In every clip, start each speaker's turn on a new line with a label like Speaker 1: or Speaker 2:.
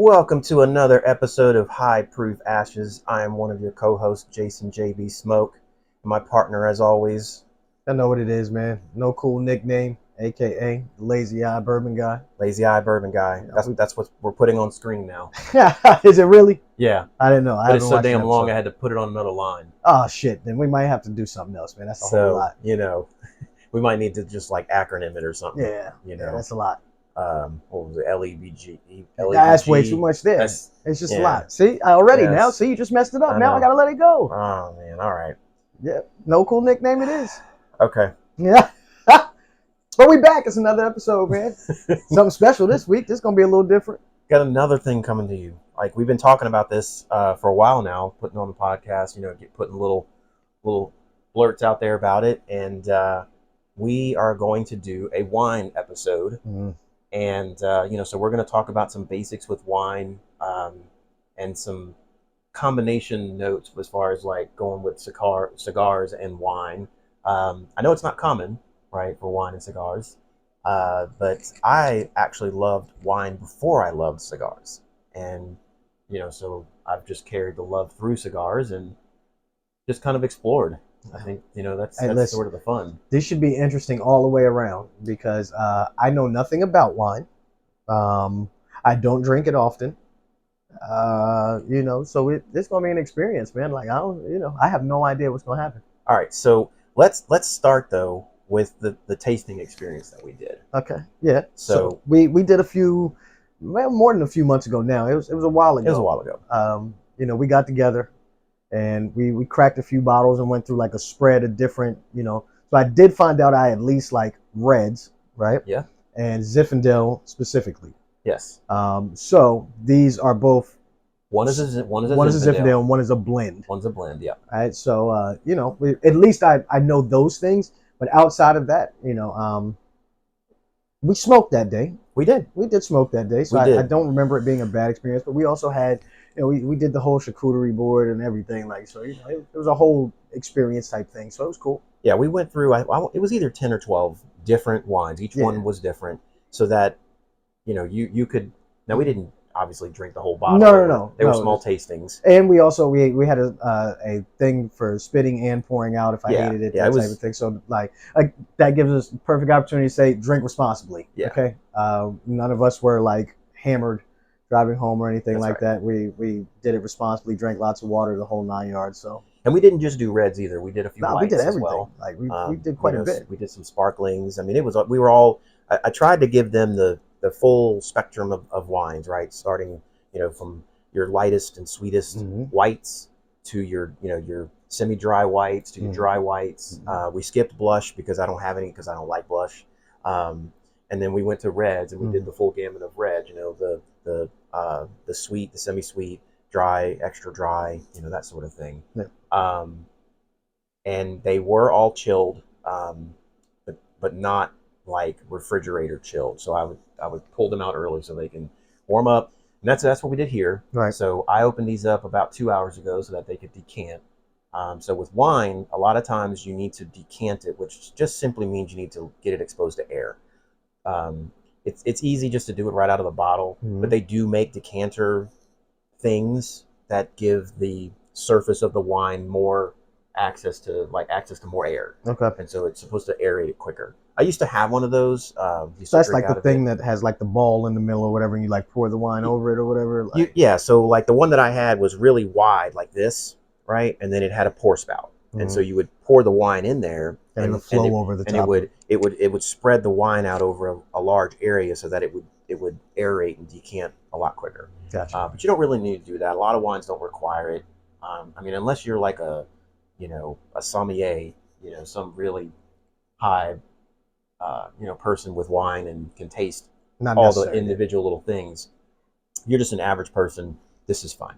Speaker 1: Welcome to another episode of High Proof Ashes. I am one of your co-hosts, Jason JB Smoke. And my partner, as always,
Speaker 2: I know what it is, man. No cool nickname, aka Lazy Eye Bourbon Guy.
Speaker 1: Lazy Eye Bourbon Guy. That's what we're putting on screen now.
Speaker 2: Is it really?
Speaker 1: Yeah.
Speaker 2: I didn't know.
Speaker 1: But it's so damn long, I had to put it on another line.
Speaker 2: Oh, shit. Then we might have to do something else, man. That's a whole lot.
Speaker 1: We might need to just like acronym it or something.
Speaker 2: Yeah. That's a lot.
Speaker 1: What was it? LEBG.
Speaker 2: That's way too much there. It's just a lot. See, now. See, you just messed it up. Now I got to let it go.
Speaker 1: Oh, man. All right.
Speaker 2: Yeah. No cool nickname it is.
Speaker 1: Okay.
Speaker 2: Yeah. But we back. It's another episode, man. Something special this week. This is going to be a little different.
Speaker 1: Got another thing coming to you. Like, we've been talking about this for a while now, putting on the podcast, putting little blurts out there about it. And we are going to do a wine episode.
Speaker 2: Mm-hmm.
Speaker 1: And, so we're going to talk about some basics with wine and some combination notes as far as like going with cigars and wine. I know it's not common, right, for wine and cigars, but I actually loved wine before I loved cigars. And, so I've just carried the love through cigars and just kind of explored. I think, that's sort of the fun.
Speaker 2: This should be interesting all the way around because I know nothing about wine. I don't drink it often. So it's going to be an experience, man. Like, I have no idea what's going to happen.
Speaker 1: All right. So let's start though with the tasting experience that we did.
Speaker 2: Okay. Yeah.
Speaker 1: So
Speaker 2: we did a few, more than a few months ago now. It was a while ago.
Speaker 1: It was a while ago.
Speaker 2: We got together. And we cracked a few bottles and went through like a spread of different, So I did find out I at least like Reds, right?
Speaker 1: Yeah.
Speaker 2: And Zinfandel specifically.
Speaker 1: Yes.
Speaker 2: So these are both.
Speaker 1: One is a
Speaker 2: Zinfandel and one is a blend.
Speaker 1: One's a blend, yeah.
Speaker 2: All right. So at least I know those things. But outside of that, we smoked that day.
Speaker 1: We did
Speaker 2: smoke that day. So I don't remember it being a bad experience. But we also had. We did the whole charcuterie board and everything, like, so it was a whole experience type thing, so it was cool.
Speaker 1: Yeah, we went through. It was either 10 or 12 different wines. Each one was different, so that you could. Now we didn't obviously drink the whole bottle.
Speaker 2: No.
Speaker 1: They were small tastings,
Speaker 2: and we also we had a thing for spitting and pouring out if I hated it, that type of thing. So like that gives us perfect opportunity to say drink responsibly.
Speaker 1: Yeah.
Speaker 2: Okay. None of us were like hammered driving home or anything that. We did it responsibly, drank lots of water, the whole 9 yards. So.
Speaker 1: And we didn't just do reds either. We did a few whites
Speaker 2: we did everything.
Speaker 1: As well.
Speaker 2: Like we did quite a bit.
Speaker 1: We did some sparklings. I mean, we were all. I tried to give them the full spectrum of wines, right? Starting from your lightest and sweetest whites to your semi-dry whites to your dry whites. We skipped blush because I don't have any because I don't like blush. And then we went to reds and we did the full gamut of red. The sweet, the semi-sweet, dry, extra dry, that sort of thing.
Speaker 2: Yeah.
Speaker 1: And they were all chilled, but not like refrigerator chilled. So I would pull them out early so they can warm up. And that's what we did here.
Speaker 2: Right.
Speaker 1: So I opened these up about 2 hours ago so that they could decant. So with wine, a lot of times you need to decant it, which just simply means you need to get it exposed to air. It's easy just to do it right out of the bottle, but they do make decanter things that give the surface of the wine more access to more air.
Speaker 2: Okay.
Speaker 1: And so it's supposed to aerate it quicker. I used to have one of those.
Speaker 2: So that's like the thing that has like the ball in the middle or whatever, and you like pour the wine over it or whatever.
Speaker 1: So like the one that I had was really wide like this, right? And then it had a pour spout. And so you would pour the wine in there,
Speaker 2: and it would flow over the top.
Speaker 1: And it would spread the wine out over a large area so that it would aerate and decant a lot quicker.
Speaker 2: Gotcha.
Speaker 1: But you don't really need to do that. A lot of wines don't require it. Unless you're like a sommelier, some really high, person with wine and can taste all the individual little things. You're just an average person. This is fine.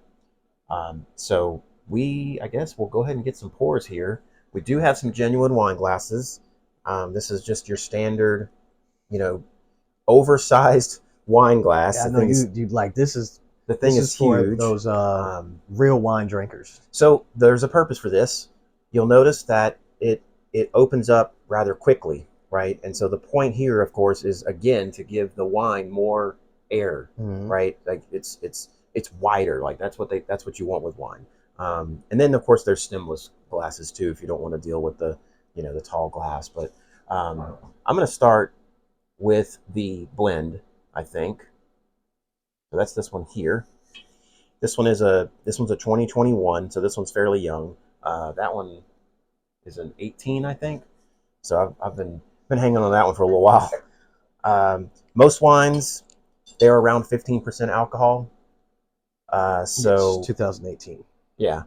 Speaker 1: So I guess we'll go ahead and get some pours here. We do have some genuine wine glasses. This is just your standard, oversized wine glass.
Speaker 2: Yeah, I know you'd like this is
Speaker 1: the thing is huge.
Speaker 2: For those real wine drinkers.
Speaker 1: So there's a purpose for this. You'll notice that it opens up rather quickly, right? And so the point here, of course, is again to give the wine more air,
Speaker 2: Mhm.
Speaker 1: right? Like it's wider. Like that's what you want with wine. And then of course there's stemless glasses too if you don't want to deal with the the tall glass. But I'm going to start with the blend. I think so. That's this one here. This one's a 2021, so this one's fairly young. That one is an 18, I think. So I've been hanging on that one for a little while. Most wines, they're around 15% alcohol. So
Speaker 2: Yes, 2018.
Speaker 1: yeah,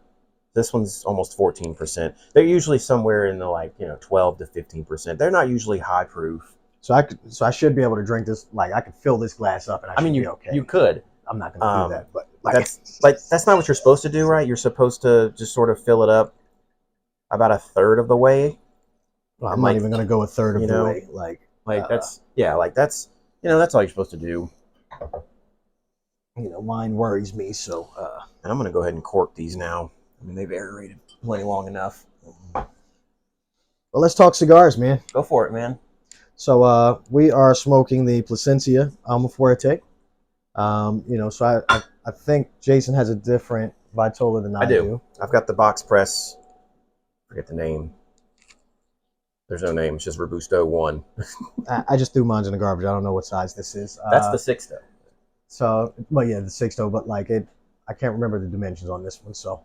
Speaker 1: this one's almost 14%. They're usually somewhere in the 12 to 15%. They're not usually high proof.
Speaker 2: So I should be able to drink this. Like I could fill this glass up and I
Speaker 1: I
Speaker 2: should
Speaker 1: mean,
Speaker 2: be okay.
Speaker 1: you could.
Speaker 2: I'm not going to do that, but
Speaker 1: That's not what you're supposed to do, right? You're supposed to just sort of fill it up about a third of the way,
Speaker 2: well, I'm
Speaker 1: and
Speaker 2: not even going to go a third of the
Speaker 1: know,
Speaker 2: way.
Speaker 1: that's that's all you're supposed to do.
Speaker 2: Wine worries me. So,
Speaker 1: And I'm going to go ahead and cork these now. I mean, they've aerated plenty long enough.
Speaker 2: well, let's talk cigars, man.
Speaker 1: Go for it, man.
Speaker 2: So, we are smoking the Placencia Alma Fuerte. So I think Jason has a different Vitola than I do.
Speaker 1: I've got the box press. Forget the name. There's no name. It's just Robusto 1.
Speaker 2: I just threw mine in the garbage. I don't know what size this is.
Speaker 1: That's the 6 though.
Speaker 2: So, well, yeah, the 6 though, but I can't remember the dimensions on this one. So,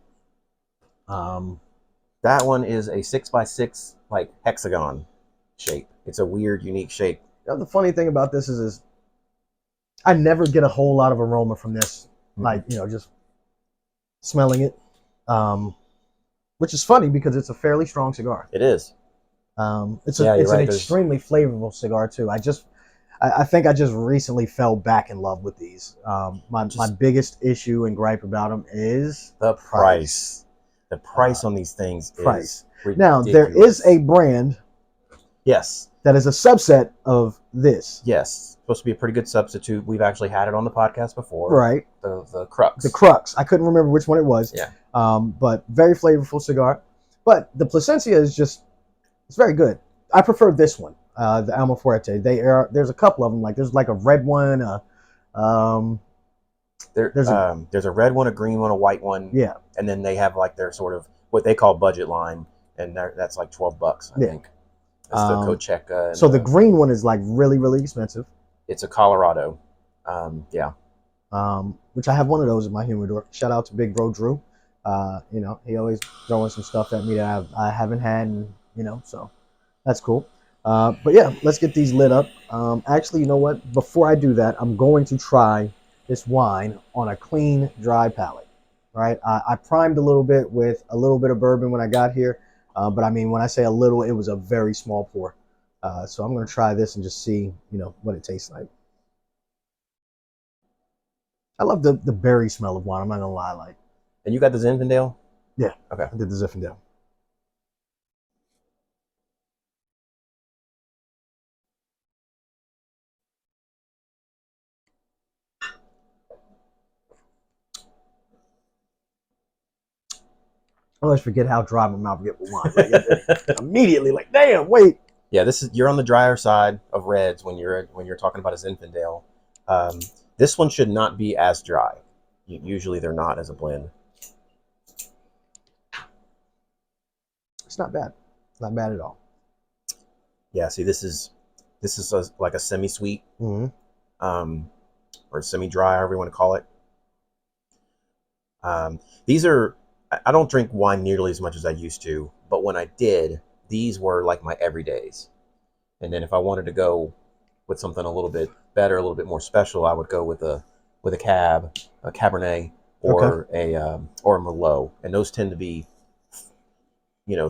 Speaker 1: that one is a 6x6 like hexagon shape. It's a weird, unique shape.
Speaker 2: the funny thing about this is I never get a whole lot of aroma from this. Just smelling it, which is funny because it's a fairly strong cigar.
Speaker 1: It is.
Speaker 2: It's an extremely flavorful cigar too. I think I just recently fell back in love with these. My biggest issue and gripe about them is
Speaker 1: the price. The price on these things is ridiculous.
Speaker 2: Now there is a brand,
Speaker 1: yes,
Speaker 2: that is a subset of this.
Speaker 1: Yes, supposed to be a pretty good substitute. We've actually had it on the podcast before.
Speaker 2: Right.
Speaker 1: The Crux.
Speaker 2: The Crux. I couldn't remember which one it was.
Speaker 1: Yeah.
Speaker 2: But very flavorful cigar. But the Placencia it's very good. I prefer this one, the Alma Fuerte. There's a couple of them. There's a red one.
Speaker 1: There's a red one, a green one, a white one.
Speaker 2: Yeah.
Speaker 1: And then they have their sort of what they call budget line, and that's like $12, I think. That's the Cocheca.
Speaker 2: So the green one is really, really expensive.
Speaker 1: It's a Colorado. Yeah.
Speaker 2: Which I have one of those in my humidor. Shout out to Big Bro Drew. He always throwing some stuff at me that I haven't had, and so that's cool. But yeah, let's get these lit up. Actually, you know what? Before I do that, I'm going to try this wine on a clean, dry palate. Right? I primed a little bit with a little bit of bourbon when I got here. But I mean, when I say a little, it was a very small pour. So I'm going to try this and just see, what it tastes like. I love the berry smell of wine. I'm not going to lie.
Speaker 1: And you got the Zinfandel?
Speaker 2: Yeah.
Speaker 1: Okay.
Speaker 2: I did the Zinfandel. I always forget how dry my mouth gets with wine. Immediately, damn, wait.
Speaker 1: Yeah, you're on the drier side of reds when you're talking about a Zinfandel. This one should not be as dry. Usually they're not as a blend.
Speaker 2: It's not bad. Not bad at all.
Speaker 1: Yeah, see, this is like a semi-sweet, or semi-dry, however you want to call it. These are. I don't drink wine nearly as much as I used to, but when I did, these were like my everydays. And then if I wanted to go with something a little bit better, a little bit more special, I would go with a Cabernet, or a Merlot, and those tend to be,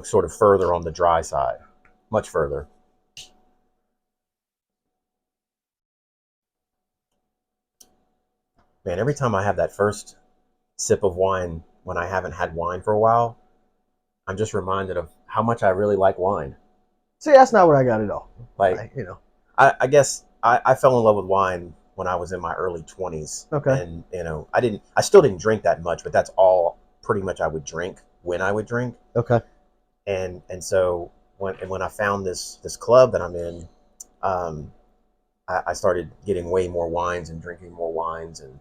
Speaker 1: sort of further on the dry side, much further. Man, every time I have that first sip of wine when I haven't had wine for a while, I'm just reminded of how much I really like wine.
Speaker 2: See, that's not what I got at all.
Speaker 1: I guess I fell in love with wine when I was in my early 20s.
Speaker 2: Okay.
Speaker 1: And I still didn't drink that much, but that's all pretty much I would drink when I would drink.
Speaker 2: Okay.
Speaker 1: And so when I found this club that I'm in, I started getting way more wines and drinking more wines, and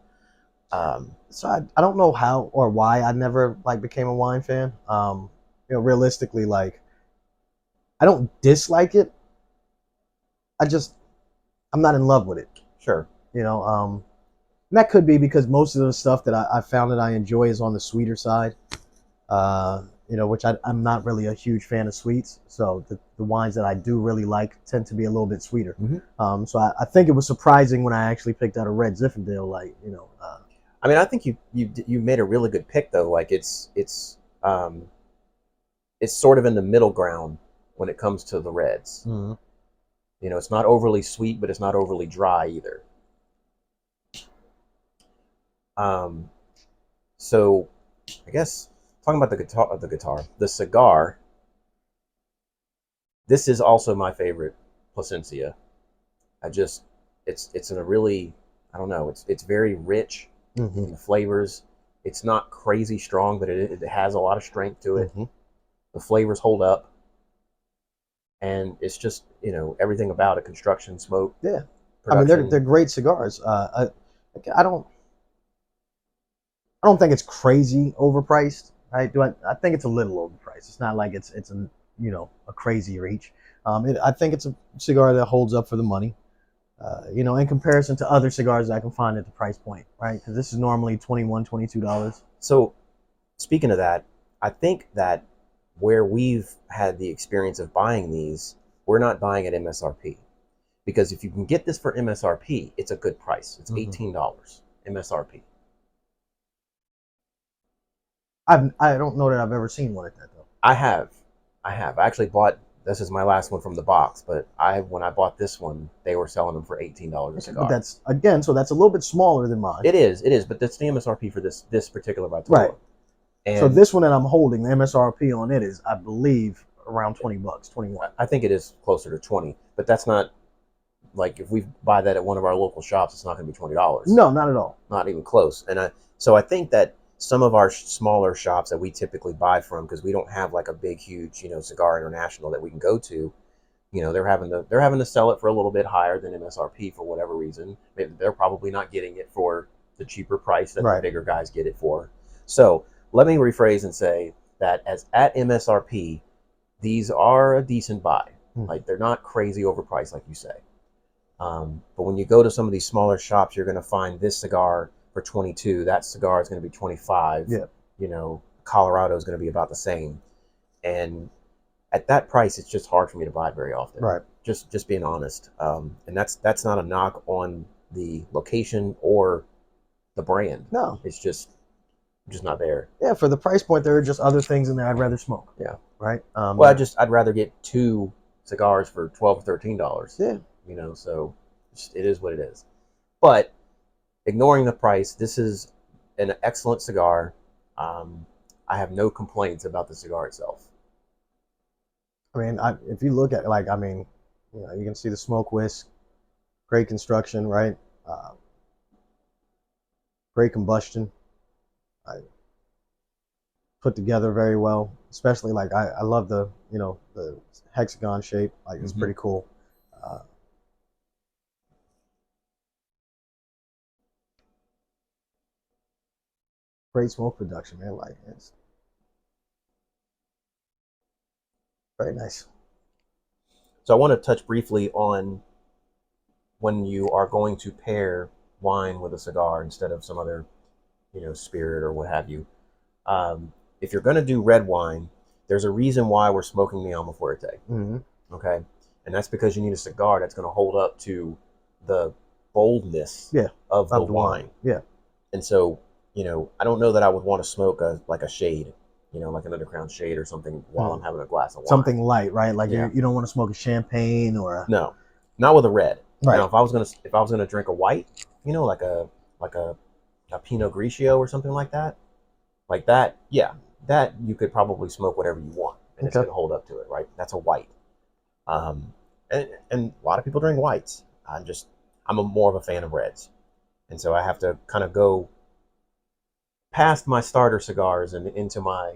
Speaker 2: So I don't know how or why I never like became a wine fan. Realistically, like I don't dislike it. I just I'm not in love with it.
Speaker 1: sure.
Speaker 2: You know, and that could be because most of the stuff that I found that I enjoy is on the sweeter side. Which I'm not really a huge fan of sweets. So the wines that I do really like tend to be a little bit sweeter. So I think it was surprising when I actually picked out a Red Zinfandel.
Speaker 1: I mean, I think you made a really good pick though. Like it's sort of in the middle ground when it comes to the reds.
Speaker 2: Mm-hmm.
Speaker 1: You know, it's not overly sweet, but it's not overly dry either. Um, so I guess talking about the cigar. This is also my favorite Placencia. I just it's in a really, I don't know, it's very rich
Speaker 2: Mm-hmm.
Speaker 1: in the flavors. It's not crazy strong, but it has a lot of strength to it.
Speaker 2: Mm-hmm.
Speaker 1: The flavors hold up, and it's just, you know, everything about it: construction, smoke,
Speaker 2: Yeah, I mean
Speaker 1: production.
Speaker 2: they're great cigars. I don't think it's crazy overpriced. Right? I think it's a little overpriced. It's not like it's a crazy reach. I think it's a cigar that holds up for the money. In comparison to other cigars I can find at the price point, right? Because this is normally $21, $22.
Speaker 1: So speaking of that, I think that where we've had the experience of buying these, we're not buying at MSRP, because if you can get this for MSRP, it's a good price. It's
Speaker 2: Mm-hmm.
Speaker 1: $18 MSRP.
Speaker 2: I don't know that I've ever seen one at that though.
Speaker 1: I have. I actually bought, this is my last one from the box, but when I bought this one, they were selling them for $18 a
Speaker 2: Okay, but
Speaker 1: cigar.
Speaker 2: that's again, so that's a little bit smaller than mine.
Speaker 1: It is, but that's the MSRP for this particular Vitola.
Speaker 2: Right.
Speaker 1: And
Speaker 2: so this one that I'm holding, the MSRP on it is, I believe, around $20, 21.
Speaker 1: I think it is closer to 20, but that's not, like, if we buy that at one of our local shops, it's not going to be $20.
Speaker 2: No, not at all.
Speaker 1: Not even close. And so I think that some of our smaller shops that we typically buy from, because we don't have like a big, huge, Cigar International that we can go to, they're having to sell it for a little bit higher than MSRP for whatever reason. They're probably not getting it for the cheaper price that the bigger guys get it for. So let me rephrase and say that as at MSRP, these are a decent buy. Like, they're not crazy overpriced, like you say. But when you go to some of these smaller shops, you're going to find this cigar for 22. That cigar is going to be 25.
Speaker 2: Yeah.
Speaker 1: Colorado is going to be about the same. And at that price, it's just hard for me to buy it very often.
Speaker 2: Right.
Speaker 1: Just being honest. And that's not a knock on the location or the brand.
Speaker 2: No.
Speaker 1: It's just not there.
Speaker 2: Yeah, for the price point, there are just other things in there I'd rather smoke.
Speaker 1: Yeah.
Speaker 2: Right.
Speaker 1: Well, I'd rather get two cigars for $12 or $13.
Speaker 2: Yeah.
Speaker 1: So it is what it is. But ignoring the price, this is an excellent cigar. I have no complaints about the cigar itself.
Speaker 2: I mean, if you look at you can see the smoke whisk, great construction, right? Great combustion. Put together very well. Especially I love the the hexagon shape. Like, it's pretty cool. Great smoke production, man. Like, it's very nice.
Speaker 1: So I want to touch briefly on when you are going to pair wine with a cigar instead of some other, spirit or what have you. If you're going to do red wine, there's a reason why we're smoking the Alma Fuerte.
Speaker 2: Mm-hmm.
Speaker 1: Okay, and that's because you need a cigar that's going to hold up to the boldness of the wine.
Speaker 2: Yeah.
Speaker 1: And so, I don't know that I would want to smoke a shade, like an Underground shade or something while I'm having a glass of wine.
Speaker 2: Something light, right? Like, you don't want to smoke a champagne or
Speaker 1: no, not with a red.
Speaker 2: Right.
Speaker 1: Now, if I was gonna drink a white, like a Pinot Grigio or something like that, yeah, that you could probably smoke whatever you want, and it's gonna hold up to it, right? That's a white. And a lot of people drink whites. I'm more of a fan of reds, and so I have to kind of go past my starter cigars and into my,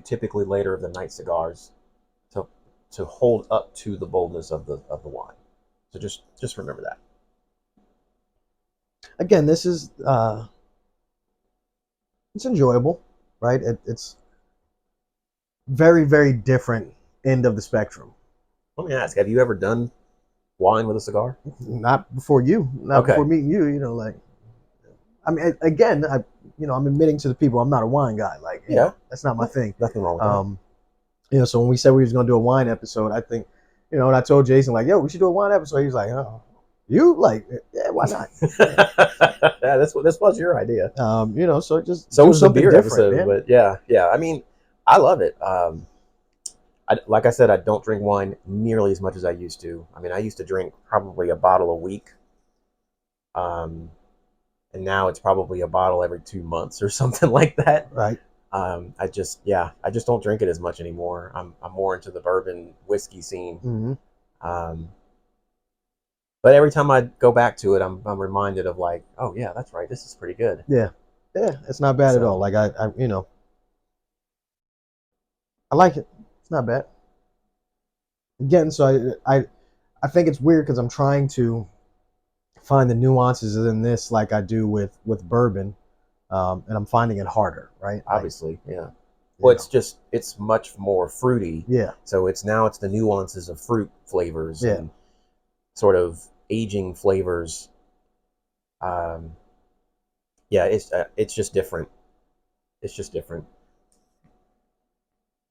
Speaker 1: typically later of the night cigars to hold up to the boldness of the wine. So just remember that.
Speaker 2: Again, this is it's enjoyable, right? It's very, very different end of the spectrum.
Speaker 1: Let me ask: have you ever done wine with a cigar?
Speaker 2: Not before you, not before
Speaker 1: Okay.
Speaker 2: meeting you. You know, like I mean, again, I'm admitting to the people I'm not a wine guy. Like,
Speaker 1: Yeah.
Speaker 2: that's not my thing.
Speaker 1: Nothing wrong with that.
Speaker 2: Um, so when we said we was gonna do a wine episode, I think, and I told Jason like, yo, we should do a wine episode. He was like, oh, you like, yeah, why not?
Speaker 1: Yeah, this was your idea.
Speaker 2: So just
Speaker 1: So
Speaker 2: do
Speaker 1: was the
Speaker 2: something
Speaker 1: beer
Speaker 2: different,
Speaker 1: episode,
Speaker 2: man.
Speaker 1: but yeah. I mean, I love it. Like I said, I don't drink wine nearly as much as I used to. I mean, I used to drink probably a bottle a week, and now it's probably a bottle every 2 months or something like that.
Speaker 2: Right.
Speaker 1: I just don't drink it as much anymore. I'm more into the bourbon whiskey scene.
Speaker 2: Mm-hmm.
Speaker 1: Um, but every time I go back to it, I'm reminded of like, oh yeah, that's right, this is pretty good.
Speaker 2: Yeah. Yeah. It's not bad at all.
Speaker 1: So
Speaker 2: Like I like it. It's not bad. Again, so I think it's weird because I'm trying to find the nuances in this like I do with bourbon, and I'm finding it harder, right? Like,
Speaker 1: obviously, yeah. Well,
Speaker 2: you know,
Speaker 1: it's much more fruity.
Speaker 2: yeah,
Speaker 1: So it's the nuances of fruit flavors
Speaker 2: yeah,
Speaker 1: and sort of aging flavors. Um, yeah, it's just different. It's just different.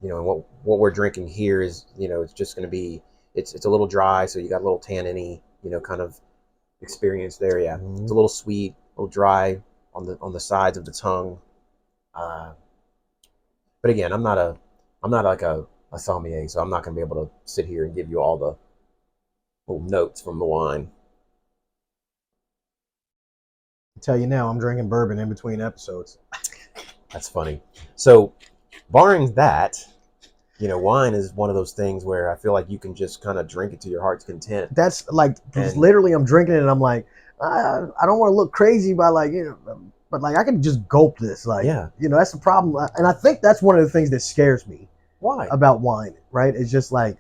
Speaker 1: And what we're drinking here is, it's just going to be, it's a little dry, so you got a little tanniny, kind of experience there. Yeah,
Speaker 2: mm-hmm.
Speaker 1: it's a little sweet, a little dry on the sides of the tongue. Uh, but again, I'm not like a sommelier, so I'm not going to be able to sit here and give you all the little notes from the wine.
Speaker 2: I tell you now, I'm drinking bourbon in between episodes.
Speaker 1: That's funny. So, barring that, wine is one of those things where I feel like you can just kind of drink it to your heart's content.
Speaker 2: That's like, because
Speaker 1: And
Speaker 2: literally I'm drinking it and I'm like, I don't want to look crazy by like, but like I can just gulp this. Like,
Speaker 1: yeah,
Speaker 2: that's the problem. And I think that's one of the things that scares me
Speaker 1: why?
Speaker 2: about wine, right? It's just like,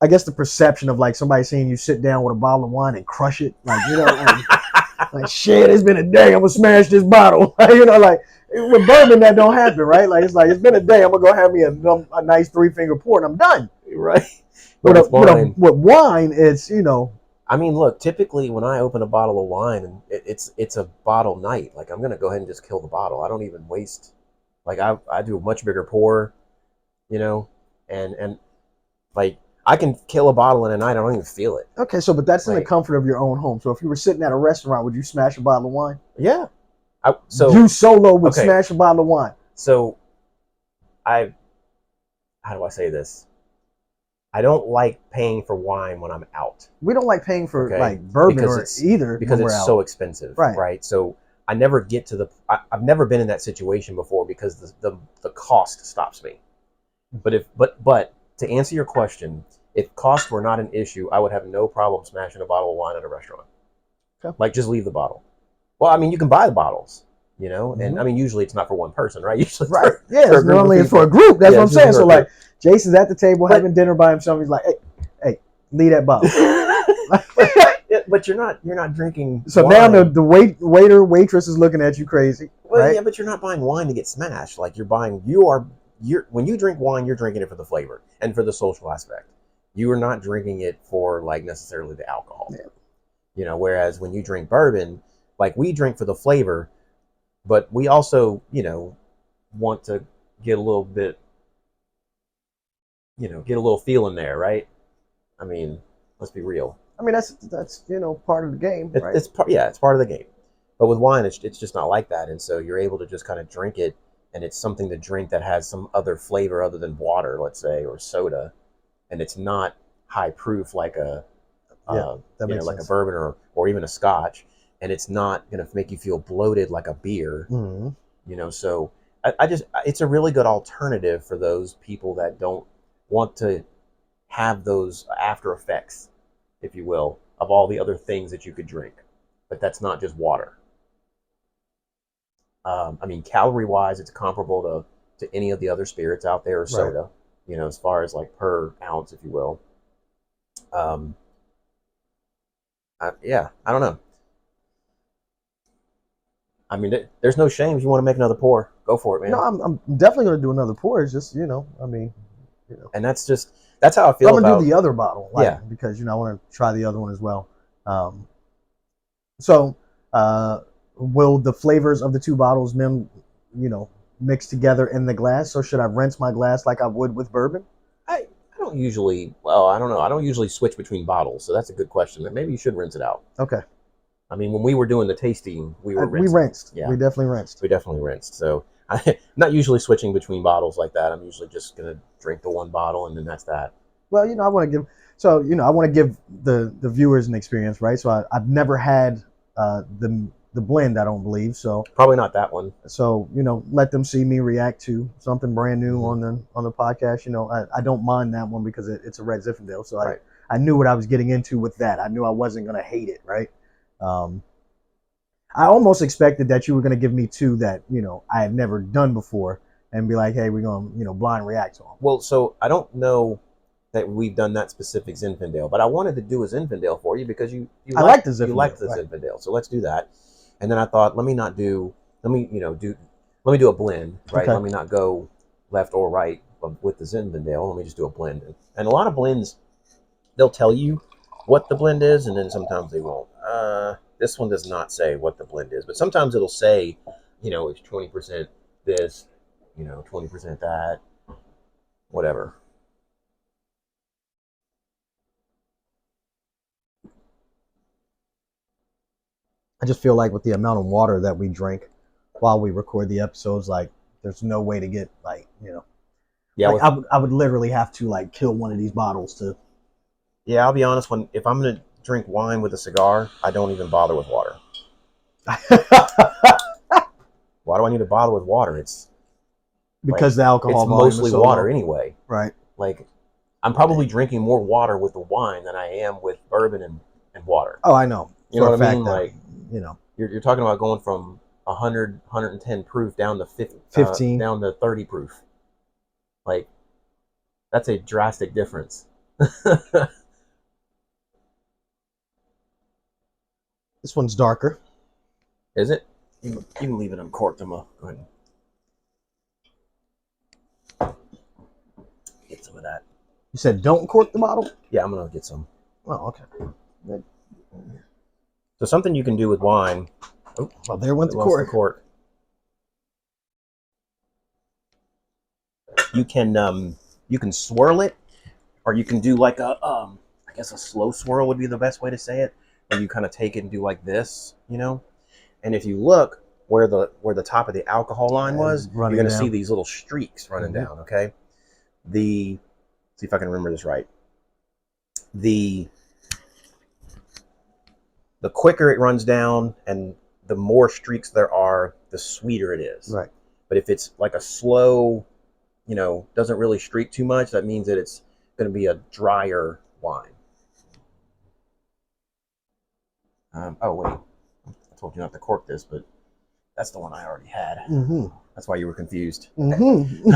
Speaker 2: I guess the perception of like somebody seeing you sit down with a bottle of wine and crush it, like like shit, it's been a day, I'm gonna smash this bottle, like with bourbon that don't happen, right? Like it's been a day, I'm gonna go have me a nice 3-finger pour and I'm done,
Speaker 1: Right. But
Speaker 2: with
Speaker 1: with wine,
Speaker 2: with wine, it's
Speaker 1: I mean, look, typically when I open a bottle of wine and it's a bottle night, like I'm gonna go ahead and just kill the bottle. I don't even waste. Like I do a much bigger pour, you know, and like I can kill a bottle in a night. I don't even feel it.
Speaker 2: okay. So, but that's in the
Speaker 1: Like
Speaker 2: comfort of your own home. So, if you were sitting at a restaurant, would you smash a bottle of wine?
Speaker 1: yeah.
Speaker 2: You solo would
Speaker 1: Okay.
Speaker 2: smash a bottle of wine.
Speaker 1: So I how do I say this? I don't like paying for wine when I'm out.
Speaker 2: We don't like paying for
Speaker 1: Okay,
Speaker 2: like bourbon
Speaker 1: because
Speaker 2: or either
Speaker 1: because
Speaker 2: when we're
Speaker 1: it's
Speaker 2: out.
Speaker 1: so expensive,
Speaker 2: Right.
Speaker 1: right? So I never get to I've never been in that situation before because the cost stops me. But to answer your question, if cost were not an issue, I would have no problem smashing a bottle of wine at a restaurant.
Speaker 2: Okay.
Speaker 1: Like just leave the bottle. Well, I mean, you can buy the bottles, and
Speaker 2: Mhm.
Speaker 1: I mean, usually it's not for one person, right? Usually,
Speaker 2: Right.
Speaker 1: for
Speaker 2: Yeah,
Speaker 1: a
Speaker 2: it's
Speaker 1: group of
Speaker 2: normally it's for a
Speaker 1: people.
Speaker 2: group. That's
Speaker 1: Yeah,
Speaker 2: what I'm
Speaker 1: it's usually
Speaker 2: saying.
Speaker 1: for
Speaker 2: So
Speaker 1: a
Speaker 2: like
Speaker 1: group.
Speaker 2: Jason's at the table
Speaker 1: But
Speaker 2: having dinner by himself. He's like, hey, leave that bottle.
Speaker 1: But you're not drinking.
Speaker 2: So
Speaker 1: wine.
Speaker 2: now the waitress is looking at you crazy,
Speaker 1: Well,
Speaker 2: right?
Speaker 1: yeah, but you're not buying wine to get smashed. Like you're when you drink wine, you're drinking it for the flavor and for the social aspect. You are not drinking it for like necessarily the alcohol.
Speaker 2: Yeah.
Speaker 1: Whereas when you drink bourbon, like we drink for the flavor, but we also, want to get a little bit, get a little feel in there, right? I mean, let's be real.
Speaker 2: I mean, that's part of the game, right?
Speaker 1: It's part of the game. But with wine, it's just not like that, and so you're able to just kind of drink it, and it's something to drink that has some other flavor other than water, let's say, or soda, and it's not high proof like
Speaker 2: that makes
Speaker 1: like
Speaker 2: sense.
Speaker 1: a bourbon or even a Scotch, and it's not going to make you feel bloated like a beer.
Speaker 2: Mm-hmm.
Speaker 1: So it's a really good alternative for those people that don't want to have those after effects, if you will, of all the other things that you could drink, but that's not just water. I mean, calorie wise, it's comparable to any of the other spirits out there or soda, as far as like per ounce, if you will. Um, Yeah, I don't know. I mean, there's no shame if you want to make another pour. Go for it,
Speaker 2: No,
Speaker 1: man.
Speaker 2: I'm definitely gonna do another pour. It's just I mean,
Speaker 1: And that's how I
Speaker 2: but I'm
Speaker 1: feel
Speaker 2: gonna do
Speaker 1: about.
Speaker 2: the other bottle,
Speaker 1: Yeah,
Speaker 2: like because I want to try the other one as well. Um, so, uh, will the flavors of the two bottles, you know, mix together in the glass? So should I rinse my glass like I would with bourbon?
Speaker 1: I don't usually. Well, I don't know. I don't usually switch between bottles, so that's a good question. Maybe you should rinse it out.
Speaker 2: Okay,
Speaker 1: I mean, when we were doing the tasting, we were
Speaker 2: we
Speaker 1: rinsing.
Speaker 2: rinsed.
Speaker 1: Yeah,
Speaker 2: We definitely rinsed.
Speaker 1: we definitely rinsed. So I'm not usually switching between bottles like that. I'm usually just gonna drink the one bottle and then that's that.
Speaker 2: Well, I want to give I want to give the viewers an experience, right? So I've never had the blend. I don't believe so.
Speaker 1: Probably not that one.
Speaker 2: So let them see me react to something brand new
Speaker 1: Mm-hmm.
Speaker 2: on the podcast. I don't mind that one because it's a Red Zinfandel. So
Speaker 1: Right.
Speaker 2: I knew what I was getting into with that. I knew I wasn't gonna hate it, right? Um, I almost expected that you were gonna give me two that I had never done before and be like, hey, we're gonna blind react to them.
Speaker 1: Well, so I don't know that we've done that specific Zinfandel, but I wanted to do a Zinfandel for you because
Speaker 2: I like the
Speaker 1: you
Speaker 2: Zinfandel,
Speaker 1: liked the
Speaker 2: right?
Speaker 1: Zinfandel. So let's do that. And then I thought, let me let me do a blend, right?
Speaker 2: Okay.
Speaker 1: Let me not go left or right with the Zinfandel. Let me just do a blend. And a lot of blends, they'll tell you what the blend is, and then sometimes they won't. This one does not say what the blend is, but sometimes it'll say, it's 20% this, 20% that, whatever.
Speaker 2: I just feel like with the amount of water that we drink while we record the episodes, like there's no way to get
Speaker 1: Yeah,
Speaker 2: like I would literally have to like kill one of these bottles to.
Speaker 1: yeah. I'll be honest. If I'm gonna drink wine with a cigar, I don't even bother with water. Why do I need to bother with water? It's like
Speaker 2: Because the alcohol
Speaker 1: it's
Speaker 2: volume is
Speaker 1: mostly
Speaker 2: so
Speaker 1: water
Speaker 2: low.
Speaker 1: anyway.
Speaker 2: Right.
Speaker 1: Like I'm probably drinking more water with the wine than I am with bourbon and water.
Speaker 2: Oh, I know
Speaker 1: You know
Speaker 2: for a
Speaker 1: what I mean?
Speaker 2: fact that
Speaker 1: Like
Speaker 2: you know
Speaker 1: you're talking about going from 100, 110 proof down to 50,
Speaker 2: 15.
Speaker 1: down to 30 proof. Like that's a drastic difference.
Speaker 2: This one's darker.
Speaker 1: Is it? You can leave it uncorked. I'm gonna go ahead and get some of that.
Speaker 2: You said don't cork the bottle.
Speaker 1: Yeah, I'm gonna get some.
Speaker 2: Oh, okay.
Speaker 1: So something you can do with wine. Oh,
Speaker 2: Well, there went the
Speaker 1: lost the
Speaker 2: cork.
Speaker 1: cork. You can swirl it, or you can do like a I guess a slow swirl would be the best way to say it. Where you kind of take it and do like this, And if you look where the top of the alcohol line was, you're
Speaker 2: Running
Speaker 1: gonna see
Speaker 2: down.
Speaker 1: these little streaks running
Speaker 2: Mm-hmm.
Speaker 1: down. Okay. The See if I can remember this right. The the quicker it runs down and the more streaks there are, the sweeter it is.
Speaker 2: Right.
Speaker 1: But if it's like a slow, doesn't really streak too much, that means that it's going to be a drier wine. Oh, wait. I told you not to cork this, but that's the one I already had.
Speaker 2: Mm-hmm.
Speaker 1: That's why you were confused.
Speaker 2: Mm-hmm.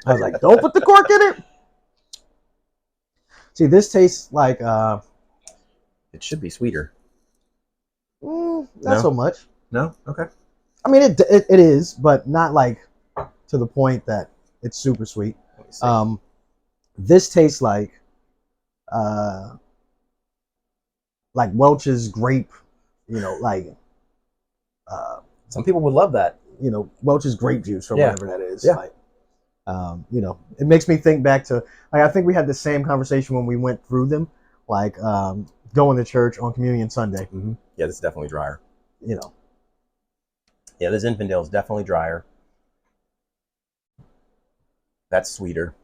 Speaker 2: I was like, don't put the cork in it. See, this tastes like
Speaker 1: It should be sweeter.
Speaker 2: not
Speaker 1: No?
Speaker 2: so much.
Speaker 1: No? Okay.
Speaker 2: I mean, it is, but not like to the point that it's super sweet.
Speaker 1: Let me see.
Speaker 2: This tastes uh, like Welch's grape, like
Speaker 1: Some people would love that.
Speaker 2: Welch's grape juice or
Speaker 1: Yeah.
Speaker 2: whatever that is.
Speaker 1: Yeah.
Speaker 2: Like, it makes me think back to like I think we had the same conversation when we went through them, like going to church on Communion Sunday.
Speaker 1: Mm-hmm. Yeah, this is definitely drier.
Speaker 2: You know,
Speaker 1: Yeah, this Zinfandel is definitely drier. That's sweeter.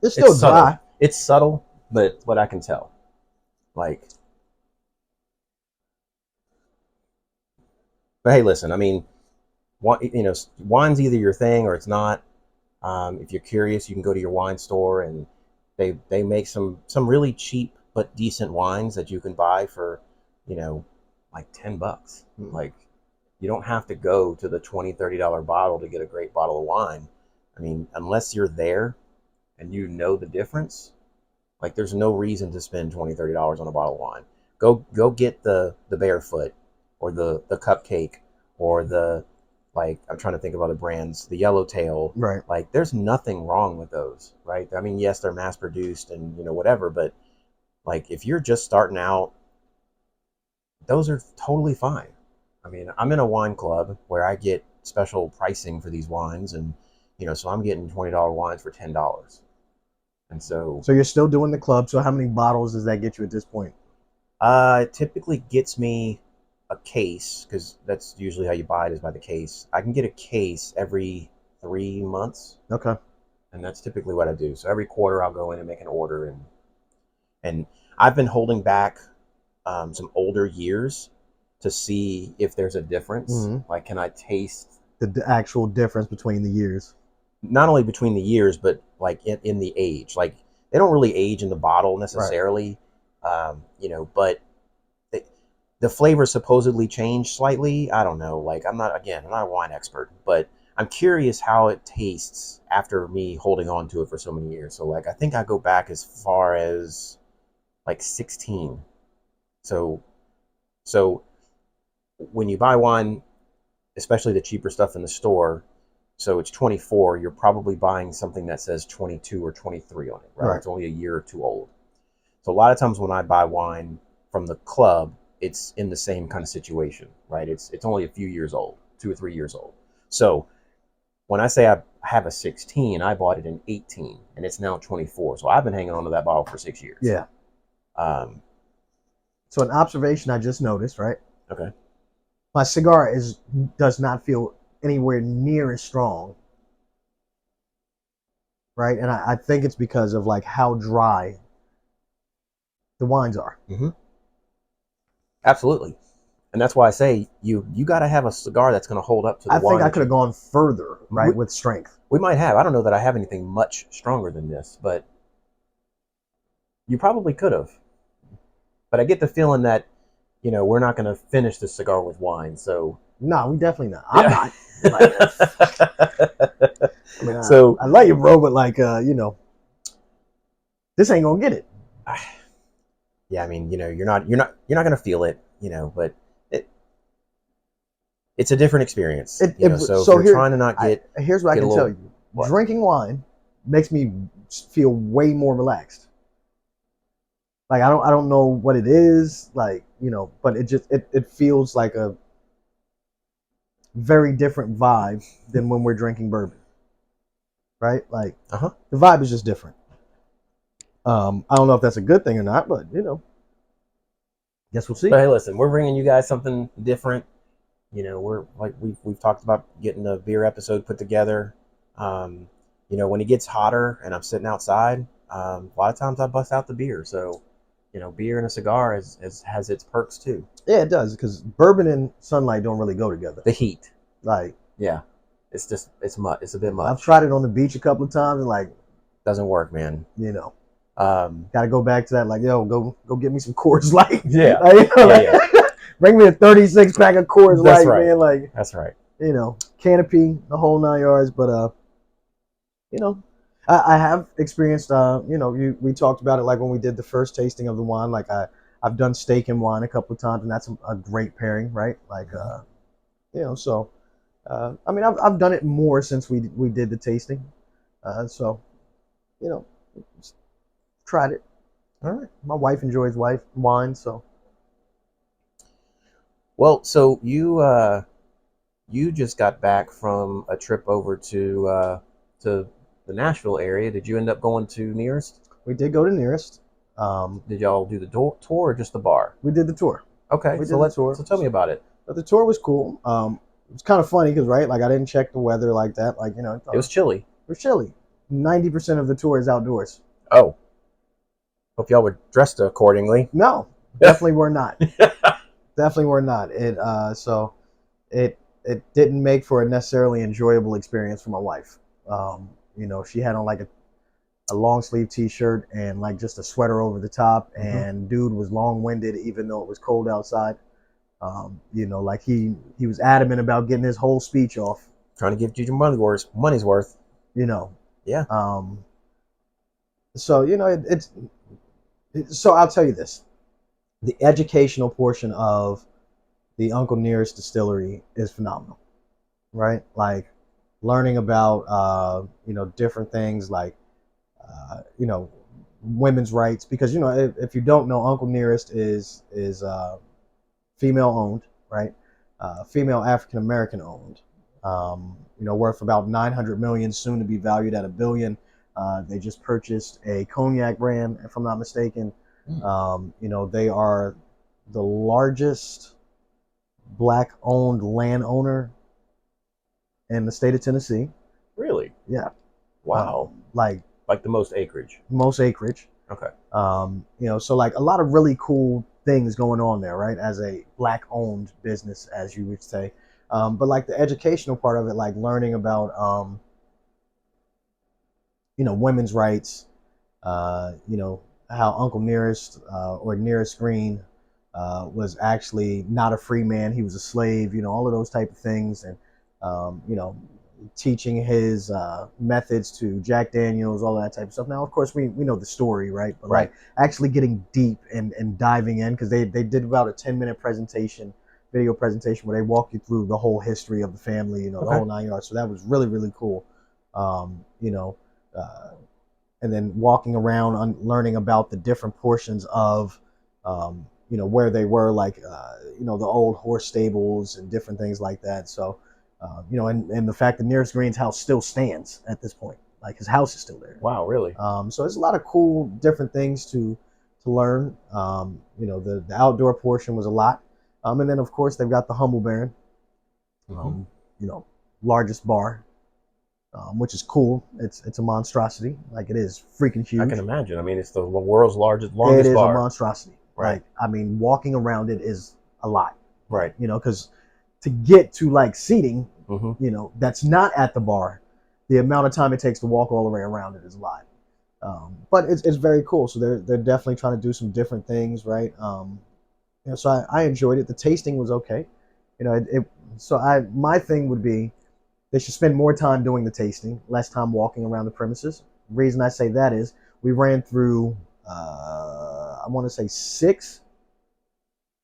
Speaker 2: it's still dry.
Speaker 1: It's subtle, but what I can tell. Like, but hey, listen, I mean, wine's either your thing or it's not. If you're curious, you can go to your wine store and they make some really cheap but decent wines that you can buy for, like $10. Like, you don't have to go to the $20, $30 bottle to get a great bottle of wine. I mean, unless you're there and you know the difference, like there's no reason to spend $20, $30 on a bottle of wine. Go get the barefoot or the cupcake or the, like, I'm trying to think of other brands, the yellowtail.
Speaker 2: Right.
Speaker 1: Like there's nothing wrong with those, right? I mean, yes, they're mass produced and whatever, but like if you're just starting out, those are totally fine. I mean, I'm in a wine club where I get special pricing for these wines, and so I'm getting $20 wines for $10. And so
Speaker 2: So you're still doing the club. So how many bottles does that get you at this point?
Speaker 1: it typically gets me a case, because that's usually how you buy it, is by the case. I can get a case every 3 months,
Speaker 2: Okay.
Speaker 1: and that's typically what I do. So every quarter I'll go in and make an order, and I've been holding back some older years to see if there's a difference. Like, can I taste
Speaker 2: The actual difference between the years?
Speaker 1: not only between the years, but like in the age? Like they don't really age in the bottle necessarily, but the flavor supposedly changed slightly. I don't know. Like I'm not a wine expert, but I'm curious how it tastes after me holding on to it for so many years. So like I think I go back as far as like 16. So when you buy wine, especially the cheaper stuff in the store, so it's 24, you're probably buying something that says 22 or 23 on it, right?
Speaker 2: Right.
Speaker 1: It's only a year or two old. So a lot of times when I buy wine from the club, it's in the same kind of situation, right? It's only a few years old, 2 or 3 years old. So when I say I have a 16, I bought it in 18 and it's now 24. So I've been hanging on to that bottle for 6 years.
Speaker 2: Yeah. So an observation I just noticed, right?
Speaker 1: Okay.
Speaker 2: My cigar does not feel anywhere near as strong, right? And I think it's because of like how dry the wines are.
Speaker 1: Mm-hmm. Absolutely. And that's why I say you got to have a cigar that's going to hold up to the wine.
Speaker 2: I think I could have gone further, right, with strength.
Speaker 1: We might have. I don't know that I have anything much stronger than this, but you probably could have. But I get the feeling that, we're not going to finish this cigar with wine. So
Speaker 2: no, we definitely not. I'm not. Like, I mean,
Speaker 1: so
Speaker 2: I like you, bro, but like, this ain't gonna get it.
Speaker 1: Yeah, I mean, you're not gonna feel it, but it's a different experience. So if you're trying to not get,
Speaker 2: here's what I can tell you: drinking wine makes me feel way more relaxed. Like I don't know what it is, like but it feels like a very different vibe than when we're drinking bourbon, right? Like the vibe is just different. I don't know if that's a good thing or not, but guess we'll see.
Speaker 1: But hey, listen, we're bringing you guys something different. We're like we've talked about getting a beer episode put together. When it gets hotter and I'm sitting outside, a lot of times I bust out the beer. So, beer and a cigar has its perks too.
Speaker 2: Yeah, it does, because bourbon and sunlight don't really go together.
Speaker 1: The heat,
Speaker 2: like,
Speaker 1: yeah, it's a bit much.
Speaker 2: I've tried it on the beach a couple of times and like
Speaker 1: doesn't work, man.
Speaker 2: Gotta go back to that. Like, yo, go get me some Coors Light.
Speaker 1: Yeah,
Speaker 2: bring me a 36 pack of Coors Light,
Speaker 1: right,
Speaker 2: man. Like,
Speaker 1: that's right.
Speaker 2: Canopy, the whole 9 yards. But I have experienced. We talked about it like when we did the first tasting of the wine. Like I've done steak and wine a couple of times, and that's a great pairing, right? Like, So, I mean, I've done it more since we did the tasting. Tried it. All right. My wife enjoys wine, so.
Speaker 1: Well, so you just got back from a trip over to the Nashville area. Did you end up going to Nearest?
Speaker 2: We did go to Nearest.
Speaker 1: Did y'all do the tour or just the bar?
Speaker 2: We did the tour.
Speaker 1: Okay, so tell me about it.
Speaker 2: But the tour was cool. It was kind of funny because, right, like I didn't check the weather like that. Like,
Speaker 1: it was chilly.
Speaker 2: It was chilly. 90% of the tour is outdoors.
Speaker 1: Oh. Hope y'all were dressed accordingly.
Speaker 2: No, definitely were not. Definitely were not. It didn't make for a necessarily enjoyable experience for my wife. She had on like a long sleeve t-shirt and like just a sweater over the top, and dude was long-winded even though it was cold outside. Like he was adamant about getting his whole speech off.
Speaker 1: Trying to give you your money's worth.
Speaker 2: you know.
Speaker 1: Yeah.
Speaker 2: Um, so you know, so I'll tell you this: the educational portion of the Uncle Nearest Distillery is phenomenal, right? Like learning about you know, different things like you know, women's rights, because you know, if you don't know, Uncle Nearest is female owned, right? Female African American owned. You know, worth about 900 million, soon to be valued at $1 billion. They just purchased a cognac brand, if I'm not mistaken. You know, they are the largest black owned landowner in the state of Tennessee.
Speaker 1: Really?
Speaker 2: Yeah.
Speaker 1: Wow. Like the most acreage.
Speaker 2: Most acreage.
Speaker 1: Okay.
Speaker 2: You know, so like a lot of really cool things going on there, right? As a black owned business, as you would say. But like the educational part of it, like learning about, you know, women's rights, you know, how Uncle Nearest or Nearest Green was actually not a free man. He was a slave, you know, all of those type of things. And, you know, teaching his methods to Jack Daniels, all that type of stuff. Now, of course, we know the story, right? But
Speaker 1: Right.
Speaker 2: like actually getting deep and diving in, because they did about a 10-minute presentation, video presentation, where they walk you through the whole history of the family, you know, the
Speaker 1: Okay.
Speaker 2: whole 9 yards. So that was really, really cool. You know, and then walking around learning about the different portions of you know, where they were, like you know, the old horse stables and different things like that. So you know, and the fact that Nearest Green's house still stands at this point, like his house is still there.
Speaker 1: Wow, really?
Speaker 2: So there's a lot of cool different things to learn. You know, the outdoor portion was a lot. And then of course they've got the Humble Baron,
Speaker 1: Mm-hmm.
Speaker 2: you know, largest bar, which is cool. It's a monstrosity. Like, it is freaking
Speaker 1: I
Speaker 2: huge.
Speaker 1: can imagine. I mean, it's the world's
Speaker 2: It
Speaker 1: longest
Speaker 2: is a
Speaker 1: bar.
Speaker 2: monstrosity.
Speaker 1: Right.
Speaker 2: Like, I mean, walking around it is a lot.
Speaker 1: Right.
Speaker 2: You know, because to get to like seating,
Speaker 1: Mm-hmm.
Speaker 2: you know, that's not at the bar, the amount of time it takes to walk all the way around it is a lot. But it's very cool. So they're definitely trying to do some different things, right? You know, so I enjoyed it. The tasting was okay. You know, so my thing would be they should spend more time doing the tasting, less time walking around the premises. The reason I say that is we ran through, I want to say 6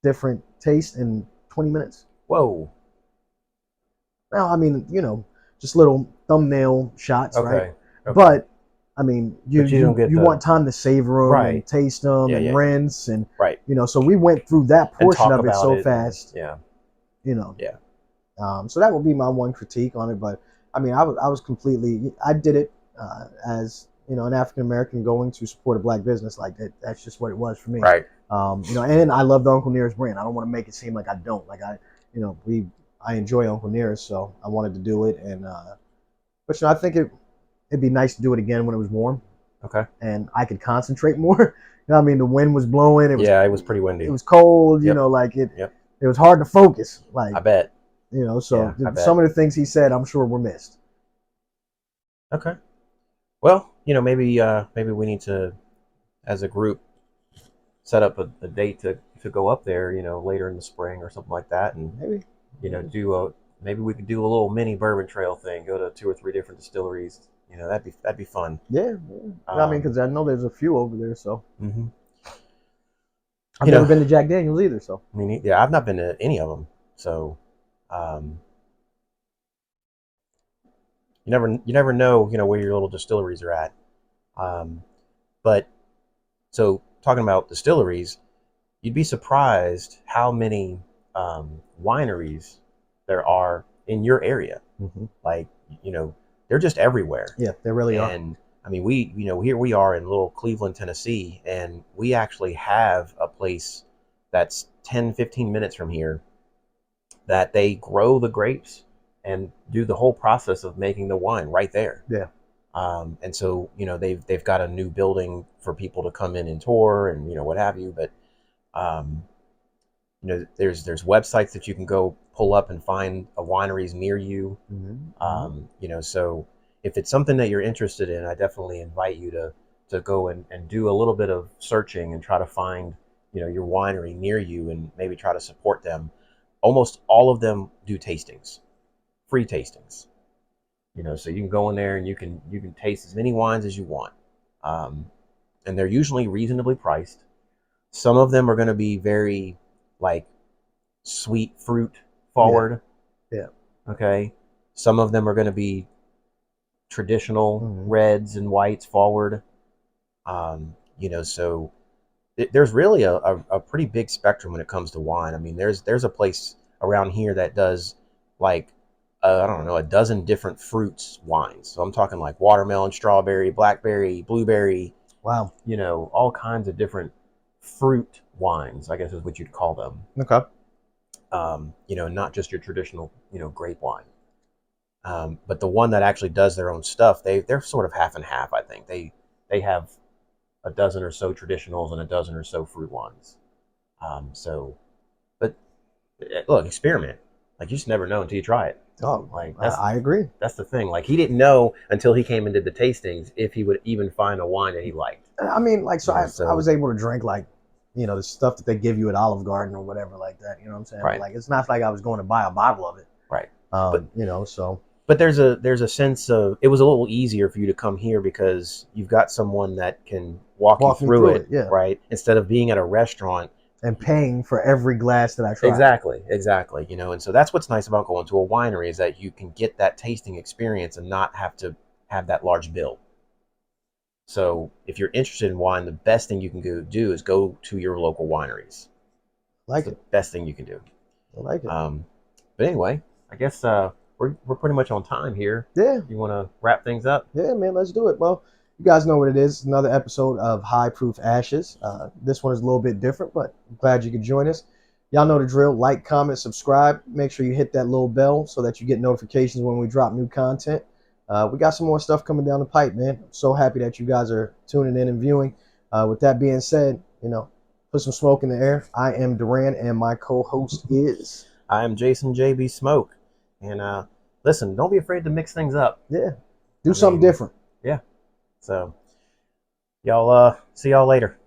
Speaker 2: different tastes in 20 minutes.
Speaker 1: Whoa.
Speaker 2: Now, I mean, you know, just little thumbnail shots, right?
Speaker 1: Okay. Okay.
Speaker 2: But I mean,
Speaker 1: But you don't get
Speaker 2: you
Speaker 1: the
Speaker 2: want time to savor them and
Speaker 1: right.
Speaker 2: taste them
Speaker 1: Yeah,
Speaker 2: and
Speaker 1: yeah.
Speaker 2: rinse and
Speaker 1: Right.
Speaker 2: you know. So we went through that
Speaker 1: And
Speaker 2: portion
Speaker 1: talk
Speaker 2: of it
Speaker 1: about
Speaker 2: so
Speaker 1: it.
Speaker 2: fast,
Speaker 1: Yeah.
Speaker 2: you know.
Speaker 1: Yeah.
Speaker 2: So that would be my one critique on it. But I mean, I was completely, I did it as you know, an African American going to support a black business. Like that, that's just what it was for me.
Speaker 1: Right.
Speaker 2: You know, and I love the Uncle Nearest brand. I don't want to make it seem like I don't. Like you know, I enjoy Uncle Nearest, so I wanted to do it. And but you know, I think it'd be nice to do it again when it was warm.
Speaker 1: Okay.
Speaker 2: And I could concentrate more. You know, I mean, the wind was blowing. It
Speaker 1: was pretty windy.
Speaker 2: It was cold. You
Speaker 1: Yep.
Speaker 2: know, like it.
Speaker 1: Yep.
Speaker 2: It was hard to focus. Like
Speaker 1: I bet.
Speaker 2: you know, so
Speaker 1: Yeah,
Speaker 2: some of the things he said, I'm sure were missed.
Speaker 1: Okay. Well, you know, maybe we need to, as a group, set up a date to go up there. You know, later in the spring or something like that, and
Speaker 2: Maybe.
Speaker 1: you know, maybe we could do a little mini bourbon trail thing. Go to 2 or 3 different distilleries. You know, that'd be fun.
Speaker 2: Yeah. I mean, because I know there's a few over there. So
Speaker 1: Mm-hmm.
Speaker 2: I've never been to Jack Daniels either. So
Speaker 1: yeah, I've not been to any of them. So um, you never know, you know, where your little distilleries are at. Um, but so talking about distilleries, you'd be surprised how many wineries there are in your area.
Speaker 2: mm-hmm.
Speaker 1: Like, you know, they're just everywhere.
Speaker 2: Yeah, they really are.
Speaker 1: And I mean, you know, here we are in little Cleveland, Tennessee, and we actually have a place that's 10, 15 minutes from here that they grow the grapes and do the whole process of making the wine right there.
Speaker 2: Yeah.
Speaker 1: And so, you know, they've got a new building for people to come in and tour and, you know, what have you. But, um, you know, there's websites that you can go pull up and find a wineries near you.
Speaker 2: Mm-hmm.
Speaker 1: You know, so if it's something that you're interested in, I definitely invite you to go and do a little bit of searching and try to find, you know, your winery near you and maybe try to support them. Almost all of them do tastings, free tastings. So you can go in there and you can taste as many wines as you want, um, and they're usually reasonably priced. Some of them are going to be very like sweet fruit
Speaker 2: Yeah.
Speaker 1: forward.
Speaker 2: Yeah.
Speaker 1: Okay. Some of them are going to be traditional
Speaker 2: Hmm.
Speaker 1: reds and whites forward. So there's really a pretty big spectrum when it comes to wine. I mean, there's a place around here that does like I don't know, a dozen different fruits wines. So I'm talking like watermelon, strawberry, blackberry, blueberry,
Speaker 2: Wow.
Speaker 1: all kinds of different fruit wines, I guess is what you'd call them.
Speaker 2: Okay.
Speaker 1: Not just your traditional, grape wine. But the one that actually does their own stuff, they're sort of half and half. I think they have a dozen or so traditionals and a dozen or so fruit wines. But look, experiment. Like you just never know until you try it.
Speaker 2: Oh,
Speaker 1: Like
Speaker 2: I agree.
Speaker 1: that's the thing. Like he didn't know until he came and did the tastings if he would even find a wine that he liked.
Speaker 2: I mean, like, so I
Speaker 1: So
Speaker 2: was able to drink like, the stuff that they give you at Olive Garden or whatever like that. You know what I'm saying? But
Speaker 1: right,
Speaker 2: like, it's not like I was going to buy a bottle of it.
Speaker 1: right. But
Speaker 2: So
Speaker 1: but there's a sense of it was a little easier for you to come here because you've got someone that can walk you
Speaker 2: walk me
Speaker 1: through
Speaker 2: through
Speaker 1: it,
Speaker 2: it, yeah,
Speaker 1: right? Instead of being at a restaurant.
Speaker 2: and paying for every glass that I try.
Speaker 1: Exactly. And so that's what's nice about going to a winery is that you can get that tasting experience and not have to have that large bill. So if you're interested in wine, the best thing you can do is go to your local wineries. It's
Speaker 2: Like
Speaker 1: the
Speaker 2: it.
Speaker 1: best thing you can do.
Speaker 2: I like it.
Speaker 1: But anyway, I guess we're pretty much on time here.
Speaker 2: Yeah.
Speaker 1: You want to wrap things up?
Speaker 2: Yeah, man, let's do it. Well, you guys know what it is. Another episode of High Proof Ashes. This one is a little bit different, but I'm glad you could join us. Y'all know the drill. Like, comment, subscribe. Make sure you hit that little bell so that you get notifications when we drop new content. We got some more stuff coming down the pipe, man. I'm so happy that you guys are tuning in and viewing. With that being said, put some smoke in the air. I am Duran, and my co-host is...
Speaker 1: I am Jason JB Smoke. And listen, don't be afraid to mix things up.
Speaker 2: Yeah. Do something different.
Speaker 1: Yeah. So y'all see y'all later.